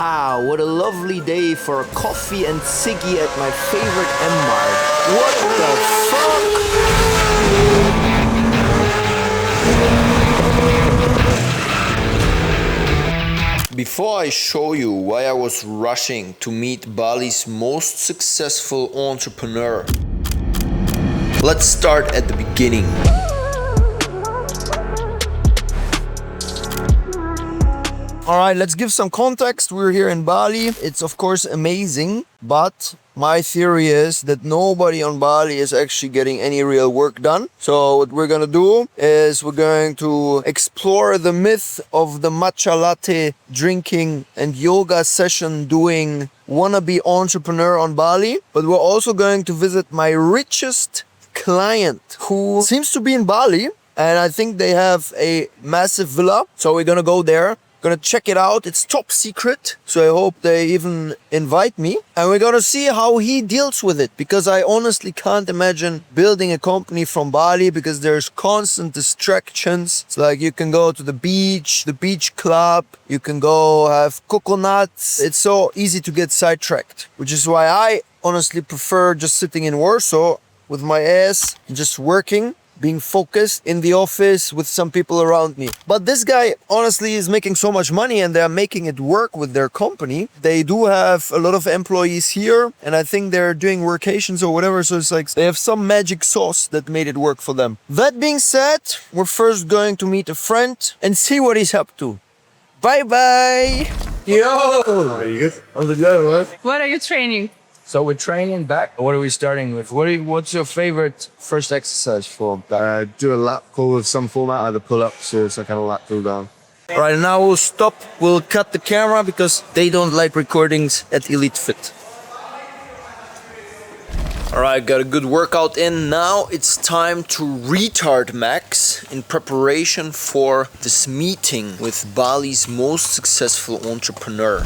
Wow, what a lovely day for a coffee and ciggy at my favorite M-Mart. What the fuck? Before I show you why I was rushing to meet Bali's most successful entrepreneur, let's start at the beginning. Alright, let's give some context. We're here in Bali. It's of course amazing, but my theory is that nobody on Bali is actually getting any real work done. So what we're gonna do is we're going to explore the myth of the matcha latte drinking and yoga session doing wannabe entrepreneur on Bali. But we're also going to visit my richest client who seems to be in Bali, and I think they have a massive villa. So we're gonna go there. Gonna check it out. It's top secret, so I hope they even invite me, and we're gonna see how he deals with it, because I honestly can't imagine building a company from Bali because there's constant distractions. It's like you can go to the beach club, you can go have coconuts. It's so easy to get sidetracked, which is why I honestly prefer just sitting in Warsaw with my ass and just working, being focused in the office with some people around me. But this guy honestly is making so much money, and they're making it work with their company. They do have a lot of employees here, and I think they're doing workations or whatever, so it's like they have some magic sauce that made it work for them. That being said, we're first going to meet a friend and see what he's up to. Bye bye. Yo. Are you good? How's it going, man? What are you training? So we're training back. What are we starting with? What's your favorite first exercise for back? Do a lap pull of some format, either pull-ups or some kind of lat pull down. All right, now we'll stop. We'll cut the camera because they don't like recordings at Elite Fit. All right, got a good workout in. Now it's time to retard max in preparation for this meeting with Bali's most successful entrepreneur.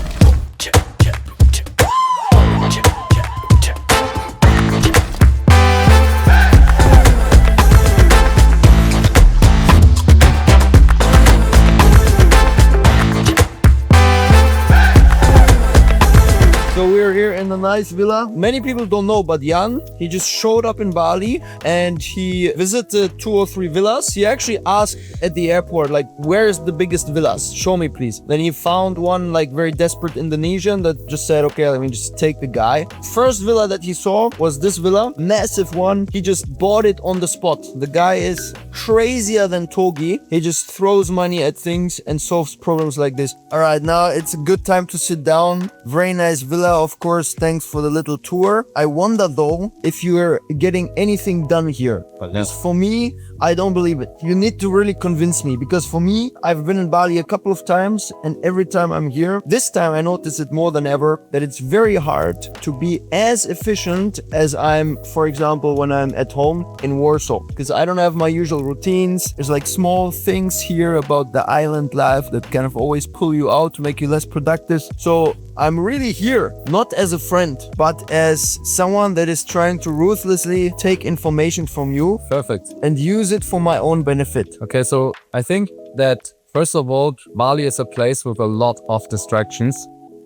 So we're here in a nice villa. Many people don't know, but Jan, he just showed up in Bali and he visited 2 or 3 villas. He actually asked at the airport, like, where's the biggest villas? Show me, please. Then he found one, like, very desperate Indonesian that just said, okay, let me just take the guy. First villa that he saw was this villa, massive one. He just bought it on the spot. The guy is crazier than Togi. He just throws money at things and solves problems like this. All right, now it's a good time to sit down. Very nice villa. Of course, thanks for the little tour. I wonder though if you're getting anything done here. Because for me, I don't believe it. You need to really convince me, because for me, I've been in Bali a couple of times, and every time I'm here, this time I notice it more than ever, that it's very hard to be as efficient as I'm, for example, when I'm at home in Warsaw, because I don't have my usual routines. There's like small things here about the island life that kind of always pull you out to make you less productive. So I'm really here, not as a friend, but as someone that is trying to ruthlessly take information from you. Perfect. And use it for my own benefit. Okay, so I think that first of all, Bali is a place with a lot of distractions.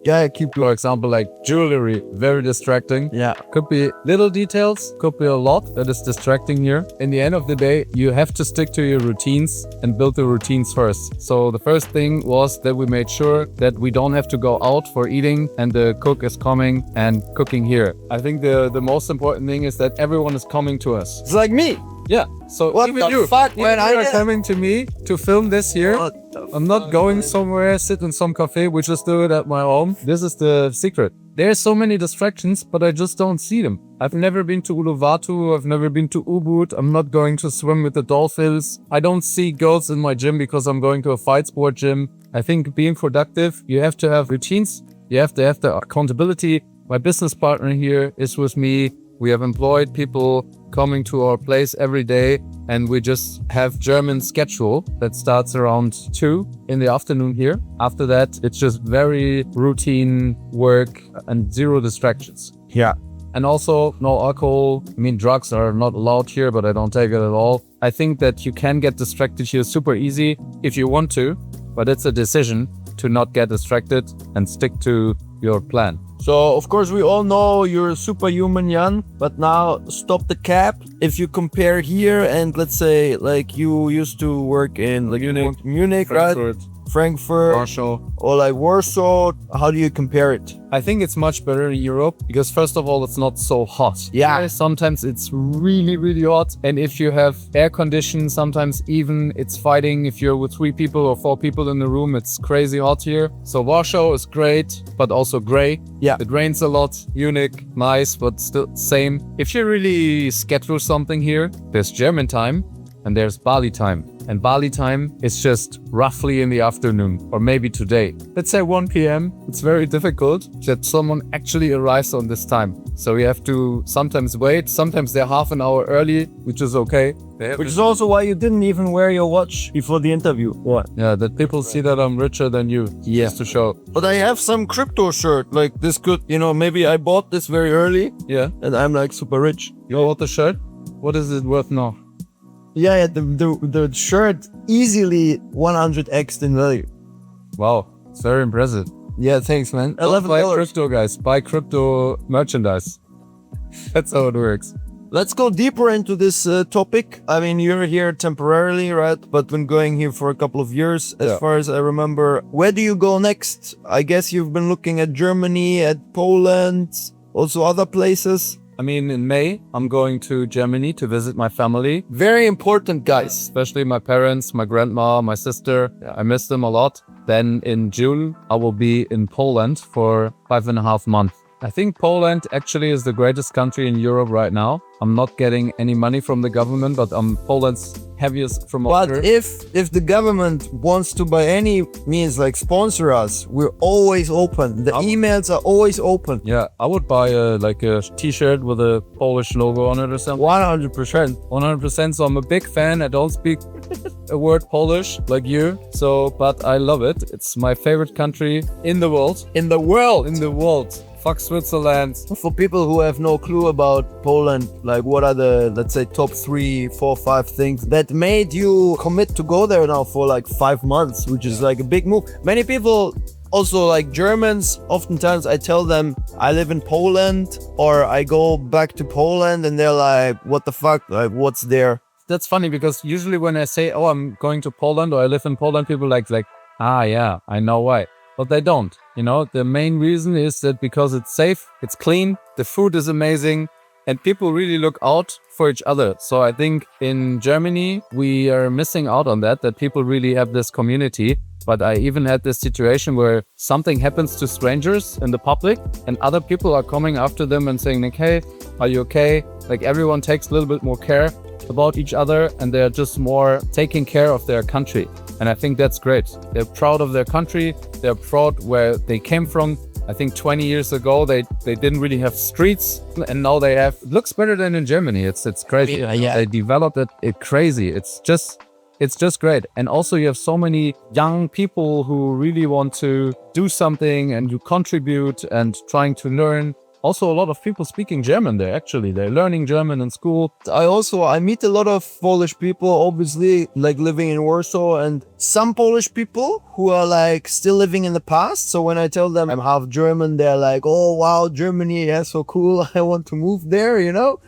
Yeah, keep For example, like jewelry, very distracting. Yeah. Could be little details, could be a lot that is distracting here. In the end of the day, you have to stick to your routines and build the routines first. So the first thing was that we made sure that we don't have to go out for eating and the cook is coming and cooking here. I think the most important thing is that everyone is coming to us. It's like me. Yeah, so What even the you, fuck, even man? you are coming to me to film this here. I'm not going somewhere, sit in some cafe. We just do it at my home. This is the secret. There's so many distractions, but I just don't see them. I've never been to Uluwatu. I've never been to Ubud. I'm not going to swim with the dolphins. I don't see girls in my gym because I'm going to a fight sport gym. I think being productive, you have to have routines. You have to have the accountability. My business partner here is with me. We have employed people coming to our place every day, and we just have German schedule that starts around 2 in the afternoon here. After that, it's just very routine work and 0 distractions. Yeah. And also no alcohol. I mean, drugs are not allowed here, but I don't take it at all. I think that you can get distracted here super easy if you want to, but it's a decision. to not get distracted and stick to your plan. So, of course, we all know you're superhuman, Jan, but now stop the cap. If you compare here and let's say, like, you used to work in like Munich, right? Frankfurt, Warsaw. or like Warsaw, how do you compare it? I think it's much better in Europe because first of all, it's not so hot. Yeah. Sometimes it's really, really hot. And if you have air conditioning, sometimes even it's fighting. If you're with 3 people or 4 people in the room, it's crazy hot here. So Warsaw is great, but also gray. Yeah. It rains a lot. Munich, nice, but still same. If you really schedule something here, there's German time and there's Bali time. And Bali time is just roughly in the afternoon or maybe today. Let's say 1 p.m. It's very difficult that someone actually arrives on this time. So we have to sometimes wait. Sometimes they're half an hour early, which is okay. Which is also why you didn't even wear your watch before the interview. What? Yeah, that people see that I'm richer than you. Yeah. Just to show. But I have some crypto shirt. Like this could, maybe I bought this very early Yeah. and I'm like super rich. You bought the shirt? What is it worth now? Yeah, the shirt easily 100x in value. Wow, it's very impressive. Yeah, thanks, man. Don't buy $11. crypto, guys. Buy crypto merchandise. That's how it works. Let's go deeper into this topic. I mean, you're here temporarily, right? But been going here for a couple of years, as Yeah. far as I remember. Where do you go next? I guess you've been looking at Germany, at Poland, also other places. I mean, in May, I'm going to Germany to visit my family, Very important, guys. especially my parents, my grandma, my sister. I miss them a lot. Then in June, I will be in Poland for 5.5 months. I think Poland actually is the greatest country in Europe right now. I'm not getting any money from the government, but I'm Poland's heaviest promoter. But if the government wants to by any means like sponsor us, we're always open. The emails are always open. Yeah, I would buy a t-shirt with a Polish logo on it or something. 100%. 100%. So I'm a big fan. I don't speak a word Polish like you. So, but I love it. It's my favorite country in the world. In the world. In the world. Fuck Switzerland. For people who have no clue about Poland, like what are the, let's say, top 3, 4, 5 things that made you commit to go there now for like 5 months, which is like a big move. Many people, also like Germans, oftentimes I tell them I live in Poland or I go back to Poland and they're like, what the fuck, like what's there? That's funny because usually when I say, oh, I'm going to Poland or I live in Poland, people like, ah, yeah, I know why. But they don't. The main reason is that because it's safe, it's clean, the food is amazing, and people really look out for each other. So I think in Germany, we are missing out on that people really have this community. But I even had this situation where something happens to strangers in the public and other people are coming after them and saying, like, hey, are you okay? Like everyone takes a little bit more care about each other and they're just more taking care of their country. And I think that's great. They're proud of their country. They're proud where they came from. I think 20 years ago, they didn't really have streets and now they have, it looks better than in Germany. It's crazy. Yeah. They developed it crazy. It's just great. And also you have so many young people who really want to do something and you contribute and trying to learn. Also, a lot of people speaking German there, actually. They're learning German in school. I meet a lot of Polish people, obviously, like living in Warsaw, and some Polish people who are like still living in the past. So when I tell them I'm half German, they're like, oh, wow, Germany, yeah, so cool. I want to move there,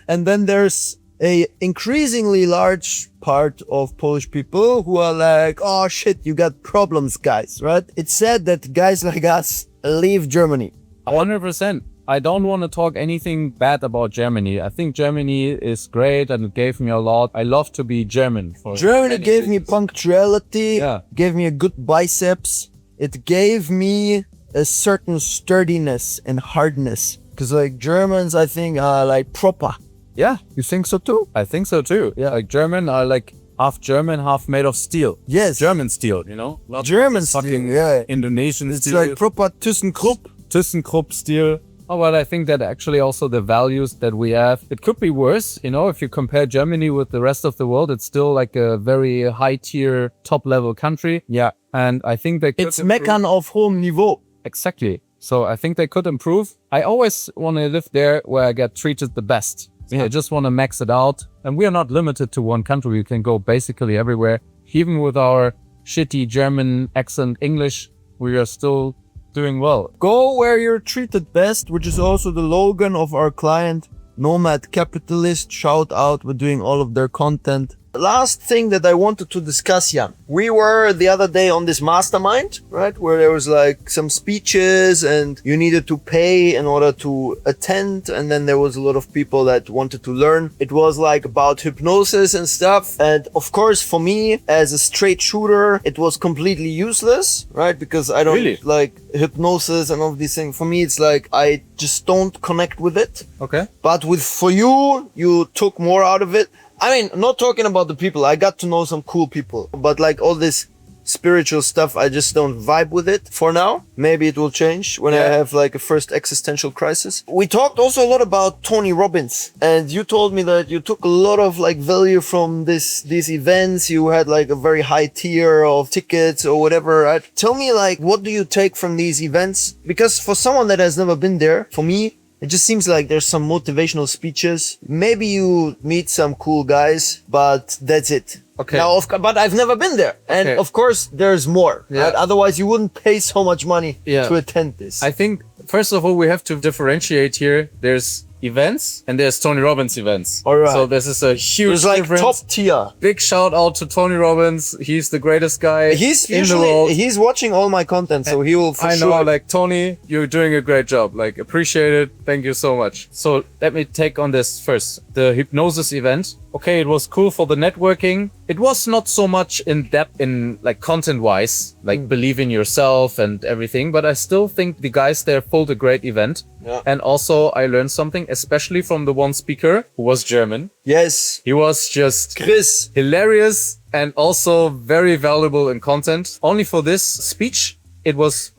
And then there's a increasingly large part of Polish people who are like, oh shit, you got problems, guys, right? It's said that guys like us leave Germany. 100%. I don't want to talk anything bad about Germany. I think Germany is great and it gave me a lot. I love to be German. Germany gave me punctuality, Yeah. gave me a good biceps. It gave me a certain sturdiness and hardness. Because like Germans, I think are like proper. Yeah, you think so too? I think so too. Yeah, like German are like half German, half made of steel. Yes. German steel, Not German fucking steel, yeah. Indonesian It's steel. like proper ThyssenKrupp. ThyssenKrupp steel. Oh, well, I think that actually also the values that we have, it could be worse. If you compare Germany with the rest of the world, it's still like a very high tier, top level country. Yeah. And I think they could It's Meckern auf hohem Niveau. Exactly. So I think they could improve. I always want to live there where I get treated the best. I just want to max it out. And we are not limited to one country. We can go basically everywhere. Even with our shitty German accent English, we are still doing well. Go where you're treated best, which is also the slogan of our client, Nomad Capitalist. Shout out, we're doing all of their content. Last thing that I wanted to discuss, Jan. We were the other day on this mastermind, right? Where there was like some speeches and you needed to pay in order to attend. And then there was a lot of people that wanted to learn. It was like about hypnosis and stuff. And of course, for me as a straight shooter, it was completely useless, right? Because I don't Really? like hypnosis and all of these things. For me, it's like, I just don't connect with it. Okay. But for you, you took more out of it. I mean, not talking about the people. I got to know some cool people, but like all this spiritual stuff, I just don't vibe with it for now. Maybe it will change when I have like a first existential crisis. We talked also a lot about Tony Robbins, and you told me that you took a lot of like value from these events. You had like a very high tier of tickets or whatever. Right? Tell me, like, what do you take from these events? Because for someone that has never been there, for me, it just seems like there's some motivational speeches. Maybe you meet some cool guys, but that's it. Okay. Now, but I've never been there. And Okay. of course, there's more. Yeah. Right? Otherwise, you wouldn't pay so much money to attend this. I think, first of all, we have to differentiate here. There's events and there's Tony Robbins events. All right. So this is a huge There's like difference. top tier. Big shout out to Tony Robbins. He's the greatest guy He's in the usually, world. he's watching all my content, so he will for I sure. know, like, Tony, you're doing a great job. Like, appreciate it. Thank you so much. So let me take on this first. The hypnosis event. Okay, it was cool for the networking. It was not so much in depth in like content wise, like believe in yourself and everything. But I still think the guys there pulled a great event. Yeah. And also I learned something, especially from the one speaker who was German. Yes. He was just Chris. hilarious and also very valuable in content. Only for this speech, it was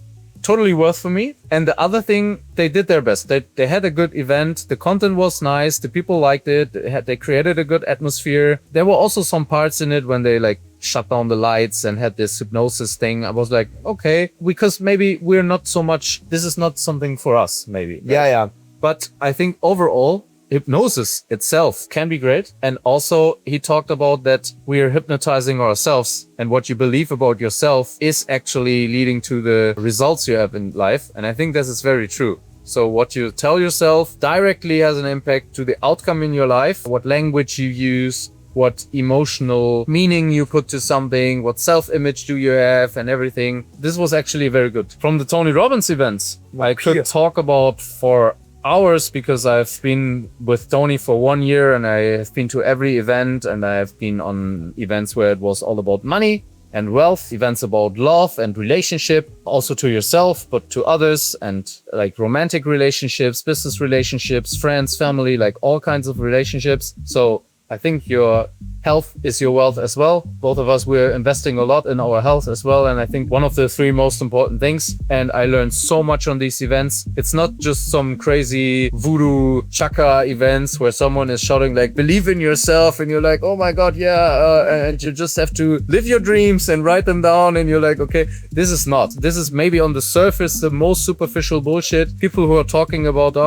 totally worth for me. And the other thing, they did their best. They had a good event. The content was nice. The people liked it. They created a good atmosphere. There were also some parts in it when they like shut down the lights and had this hypnosis thing. I was like, okay, because maybe we're not so much, this is not something for us, maybe. Yeah. But I think overall, hypnosis itself can be great. And also he talked about that we are hypnotizing ourselves, and what you believe about yourself is actually leading to the results you have in life. And I think this is very true. So what you tell yourself directly has an impact to the outcome in your life, what language you use, what emotional meaning you put to something, what self-image do you have and everything. This was actually very good. From the Tony Robbins events, I could talk about for hours because I've been with Tony for 1 year and I have been to every event, and I have been on events where it was all about money and wealth, events about love and relationship, also to yourself, but to others, and like romantic relationships, business relationships, friends, family, like all kinds of relationships. So I think your health is your wealth as well. Both of us, we're investing a lot in our health as well. And I think one of the 3 most important things, and I learned so much on these events. It's not just some crazy voodoo chakra events where someone is shouting like, believe in yourself. And you're like, oh my God, yeah. And you just have to live your dreams and write them down. And you're like, okay, this is not. This is maybe on the surface, the most superficial bullshit. People who are talking about,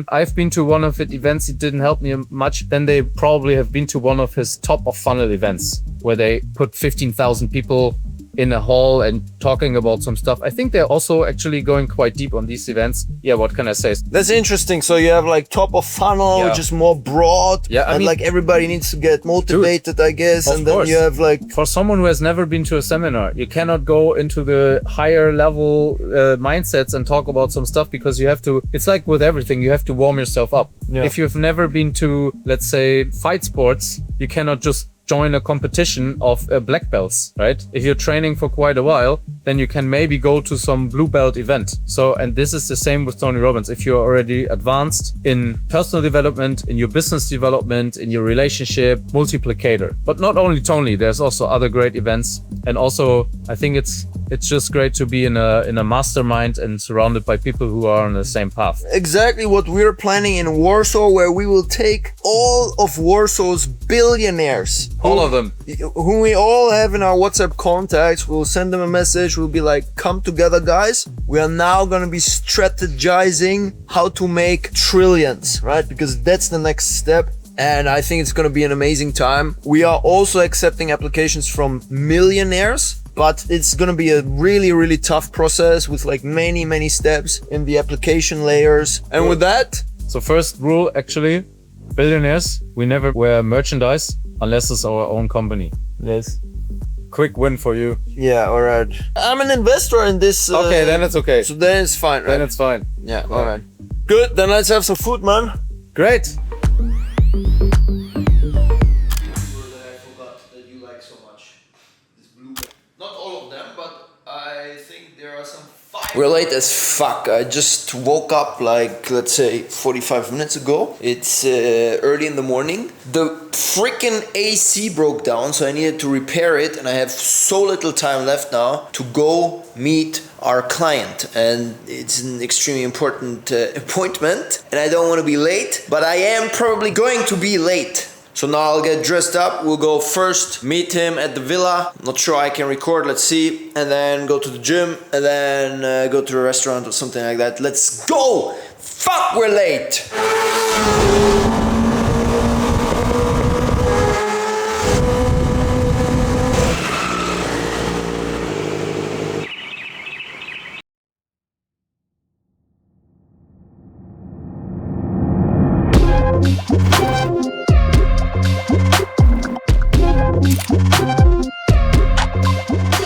I've been to one of his events, it didn't help me much. Then they probably have been to one of his top of funnel events where they put 15,000 people in a hall and talking about some stuff. I think they're also actually going quite deep on these events. Yeah, what can I say? That's interesting. So you have like top of funnel, Yeah. just more broad. Yeah, I and mean, like everybody needs to get motivated, I guess. of And then course. you have like, For someone who has never been to a seminar, you cannot go into the higher level mindsets and talk about some stuff, because you have to, it's like with everything, you have to warm yourself up. Yeah. If you've never been to, let's say, fight sports, you cannot just join a competition of black belts, right? If you're training for quite a while, then you can maybe go to some blue belt event. So, and this is the same with Tony Robbins. If you're already advanced in personal development, in your business development, in your relationship, multiplicator. But not only Tony, there's also other great events. And also, I think it's just great to be in a mastermind and surrounded by people who are on the same path. exactly what we're planning in Warsaw, where we will take all of Warsaw's billionaires, All of them. whom we all have in our WhatsApp contacts. We'll send them a message. We'll be like, come together, guys. We are now going to be strategizing how to make trillions, right? Because that's the next step. And I think it's going to be an amazing time. We are also accepting applications from millionaires. but it's gonna be a really, really tough process with like many, many steps in the application layers. And with that, So first rule, actually, billionaires, we never wear merchandise unless it's our own company. yes. Quick win for you. Yeah, all right. I'm an investor in this. Okay, then it's okay. So then it's fine, right? Then it's fine. Yeah, all right. Good. Then let's have some food, man. Great. I forgot that you like so much this blue. Not all of them, but I think there are some. We're late as fuck. I just woke up like, let's say, 45 minutes ago. It's early in the morning. The freaking AC broke down, so I needed to repair it, and I have so little time left now to go meet our client. And it's an extremely important appointment, and I don't want to be late, but I am probably going to be late. So now I'll get dressed up, we'll go first meet him at the villa. Not sure I can record, let's see. And then go to the gym, and then go to a restaurant or something like that. Let's go! Fuck, we're late!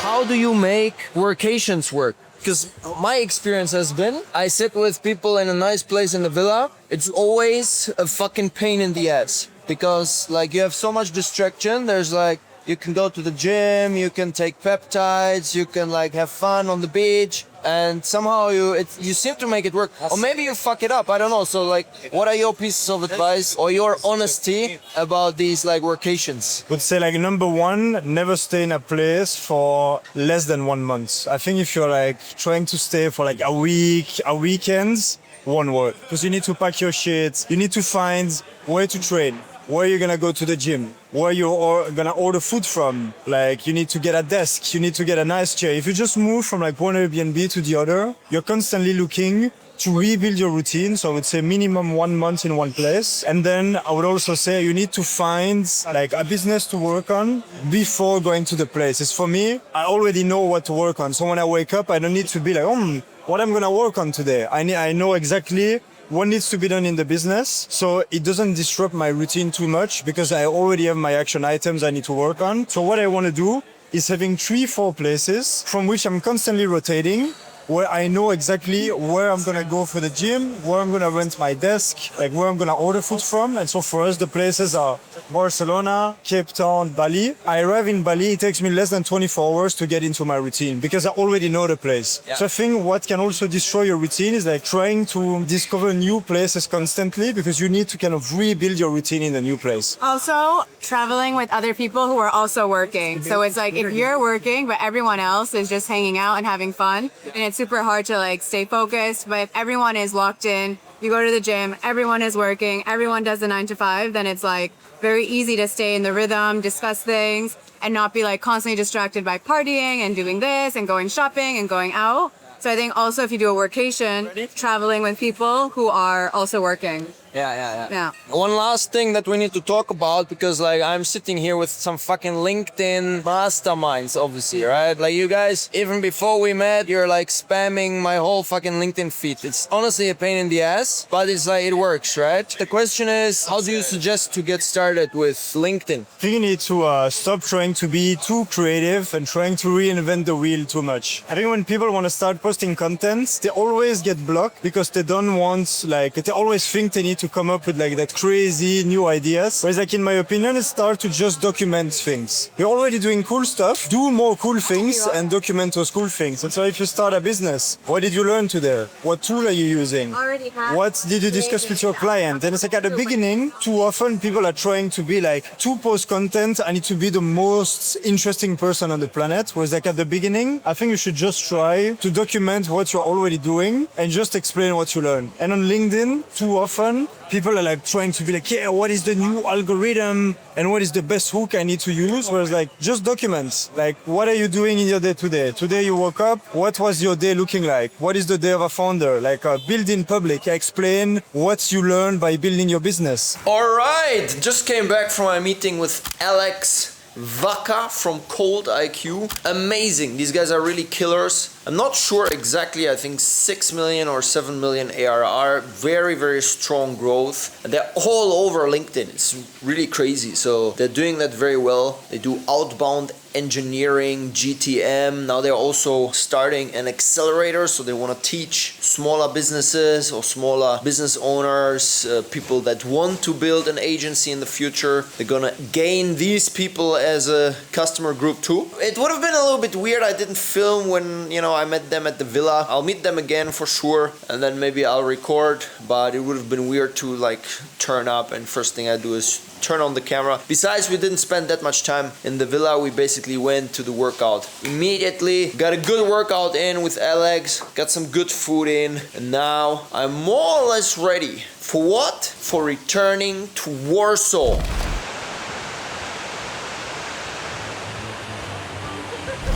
How do you make workations work? Because my experience has been, I sit with people in a nice place in the villa, it's always a fucking pain in the ass. Because like you have so much distraction, there's like, you can go to the gym, you can take peptides, you can like have fun on the beach, and somehow you seem to make it work. Or maybe you fuck it up, I don't know. So like, what are your pieces of advice or your honesty about these like workations? Would say like number one, never stay in a place for less than 1 month. I think if you're like trying to stay for like a week, a weekend, won't work. Because you need to pack your shit, you need to find where to train, where you're gonna go to the gym, where you're gonna order food from. Like you need to get a desk, you need to get a nice chair. If you just move from like one Airbnb to the other, you're constantly looking to rebuild your routine. So I would say minimum 1 month in one place. And then I would also say you need to find like a business to work on before going to the place. It's for me, I already know what to work on. So when I wake up, I don't need to be like, what I'm gonna work on today. I know exactly what needs to be done in the business, so it doesn't disrupt my routine too much because I already have my action items I need to work on. So what I want to do is having 3-4 places from which I'm constantly rotating, where I know exactly where I'm gonna go for the gym, where I'm gonna rent my desk, like where I'm gonna order food from. And so for us, the places are Barcelona, Cape Town, Bali. I arrive in Bali, it takes me less than 24 hours to get into my routine because I already know the place. Yeah. So I think what can also destroy your routine is like trying to discover new places constantly because you need to kind of rebuild your routine in the new place. Also, traveling with other people who are also working. So it's like if you're working, but everyone else is just hanging out and having fun, and it's super hard to like stay focused. But if everyone is locked in, you go to the gym, everyone is working, everyone does the 9 to 5, then it's like very easy to stay in the rhythm, discuss things, and not be like constantly distracted by partying and doing this and going shopping and going out. So I think also if you do a workation, traveling with people who are also working. Yeah. One last thing that we need to talk about, because like I'm sitting here with some fucking LinkedIn masterminds, obviously, right? Like you guys, even before we met, you're like spamming my whole fucking LinkedIn feed. It's honestly a pain in the ass, but it's like, it works, right? The question is, how do you suggest to get started with LinkedIn? I think you need to stop trying to be too creative and trying to reinvent the wheel too much. I think when people want to start posting content, they always get blocked because they don't want, like, they always think they need to come up with like that crazy new ideas. Whereas like in my opinion, it's start to just document things. You're already doing cool stuff, do more cool things and document those cool things. And so if you start a business, what did you learn today? What tool are you using? What did you discuss with your client? And it's like at the beginning, too often people are trying to be like, to post content, I need to be the most interesting person on the planet. Whereas like at the beginning, I think you should just try to document what you're already doing and just explain what you learn. And on LinkedIn, too often, people are like trying to be like, yeah, what is the new algorithm and what is the best hook I need to use? Whereas like, just documents. Like, what are you doing in your day today? Today you woke up, what was your day looking like? What is the day of a founder? Like, build in public, explain what you learned by building your business. All right, just came back from my meeting with Alex Vaca from Cold IQ. Amazing. These guys are really killers. I'm not sure exactly. I think 6 million or 7 million ARR. Very, very strong growth. And they're all over LinkedIn. It's really crazy. So they're doing that very well. They do outbound engineering, GTM. Now they're also starting an accelerator. So they want to teach smaller businesses or smaller business owners, people that want to build an agency in the future. They're gonna gain these people as a customer group too. It would have been a little bit weird. I didn't film when, you know, I met them at the villa. I'll meet them again for sure, and then maybe I'll record, but it would have been weird to like turn up and first thing I do is turn on the camera. Besides, we didn't spend that much time in the villa. We basically went to the workout immediately, got a good workout in with Alex, got some good food in, and now I'm more or less ready. For what? For returning to Warsaw.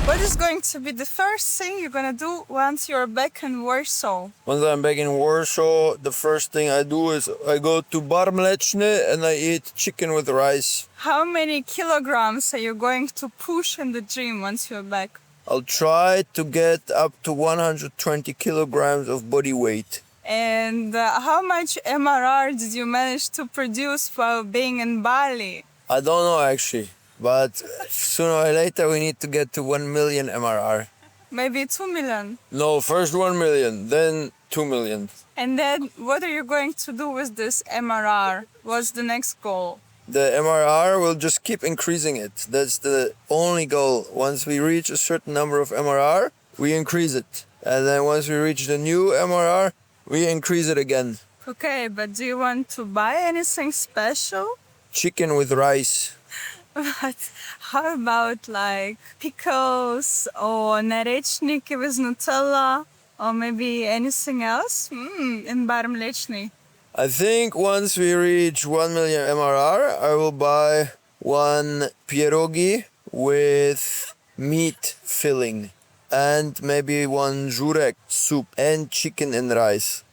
What is going to be the first thing you're gonna do once you're back in Warsaw? Once I'm back in Warsaw, the first thing I do is I go to Bar Mleczny and I eat chicken with rice. How many kilograms are you going to push in the gym once you're back? I'll try to get up to 120 kilograms of body weight. And how much MRR did you manage to produce while being in Bali? I don't know actually, but sooner or later we need to get to 1 million MRR. Maybe 2 million. No, first 1 million, then 2 million. And then what are you going to do with this MRR? What's the next goal? The MRR will just keep increasing it. That's the only goal. Once we reach a certain number of MRR, we increase it. And then once we reach the new MRR, we increase it again. Okay, but do you want to buy anything special? Chicken with rice. But how about like pickles or narečniki with Nutella or maybe anything else in Bar Mleczny? I think once we reach 1 million MRR, I will buy one pierogi with meat filling and maybe one żurek soup and chicken and rice.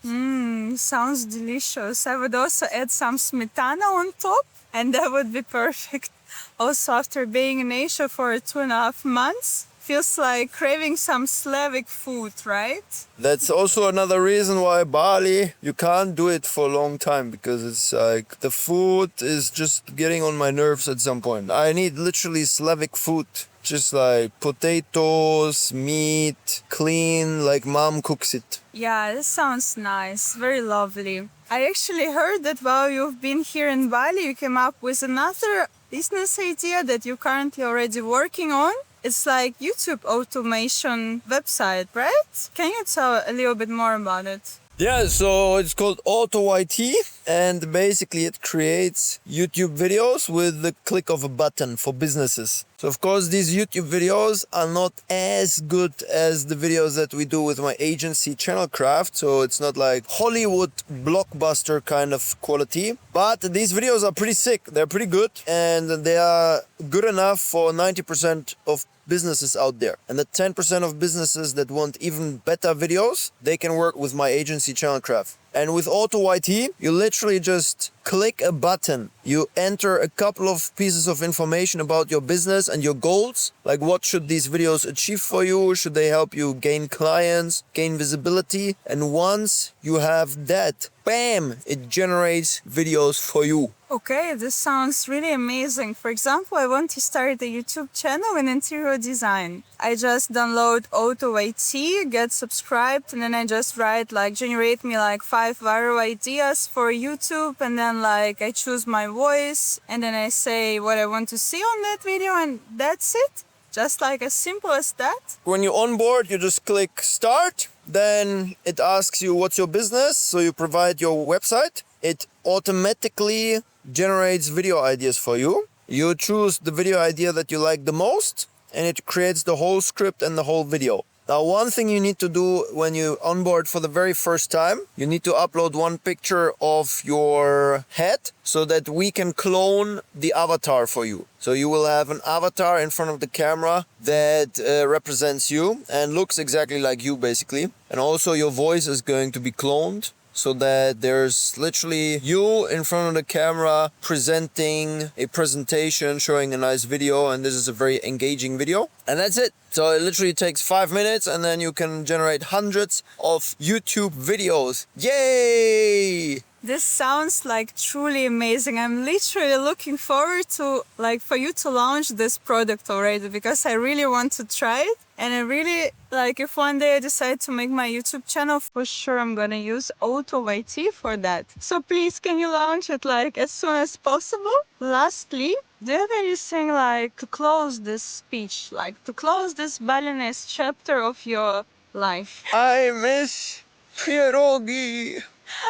Sounds delicious. I would also add some smetana on top and that would be perfect. Also, after being in Asia for 2.5 months, feels like craving some Slavic food, right? That's also another reason why Bali, you can't do it for a long time because it's like the food is just getting on my nerves at some point. I need literally Slavic food. Just like potatoes, meat, clean, like mom cooks it. Yeah, this sounds nice. Very lovely. I actually heard that while you've been here in Bali, you came up with another business idea that you're currently already working on. It's like YouTube automation website, right? Can you tell a little bit more about it? Yeah, so it's called AutoYT, and basically it creates YouTube videos with the click of a button for businesses. So of course these YouTube videos are not as good as the videos that we do with my agency Channel Craft, so it's not like Hollywood blockbuster kind of quality, but these videos are pretty sick, they're pretty good, and they are good enough for 90% of businesses out there. And the 10% of businesses that want even better videos, they can work with my agency Channel Craft. And with AutoYT, you literally just click a button. You enter a couple of pieces of information about your business and your goals. Like what should these videos achieve for you? Should they help you gain clients, gain visibility? And once you have that, bam, it generates videos for you. Okay, this sounds really amazing. For example, I want to start a YouTube channel in interior design. I just download AutoYT, get subscribed, and then I just write like generate me like 5 viral ideas for YouTube, and then like I choose my voice, and then I say what I want to see on that video, and that's it. Just like as simple as that. When you onboard, you just click start. Then it asks you what's your business. So you provide your website. It automatically generates video ideas for you. You choose the video idea that you like the most, and it creates the whole script and the whole video. Now, one thing you need to do when you onboard for the very first time, you need to upload one picture of your head so that we can clone the avatar for you. So you will have an avatar in front of the camera that represents you and looks exactly like you, basically. And also your voice is going to be cloned. so that there's literally you in front of the camera presenting a presentation, showing a nice video, and this is a very engaging video. And that's it. So it literally takes 5 minutes and then you can generate hundreds of YouTube videos. Yay! This sounds like truly amazing. I'm literally looking forward to for you to launch this product already, because I really want to try it. And I really if one day I decide to make my YouTube channel, for sure I'm gonna use Auto YT for that. So please, can you launch it as soon as possible? Lastly, do you have anything to close this speech, to close this Balinese chapter of your life? I miss pierogi.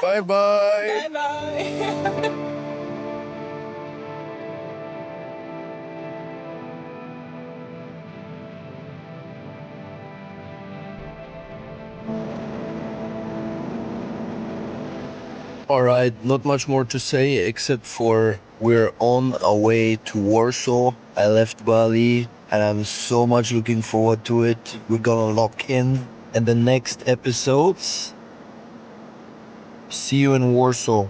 Bye bye. Bye bye. Alright, not much more to say except for we're on our way to Warsaw. I left Bali and I'm so much looking forward to it. We're gonna lock in the next episodes. See you in Warsaw.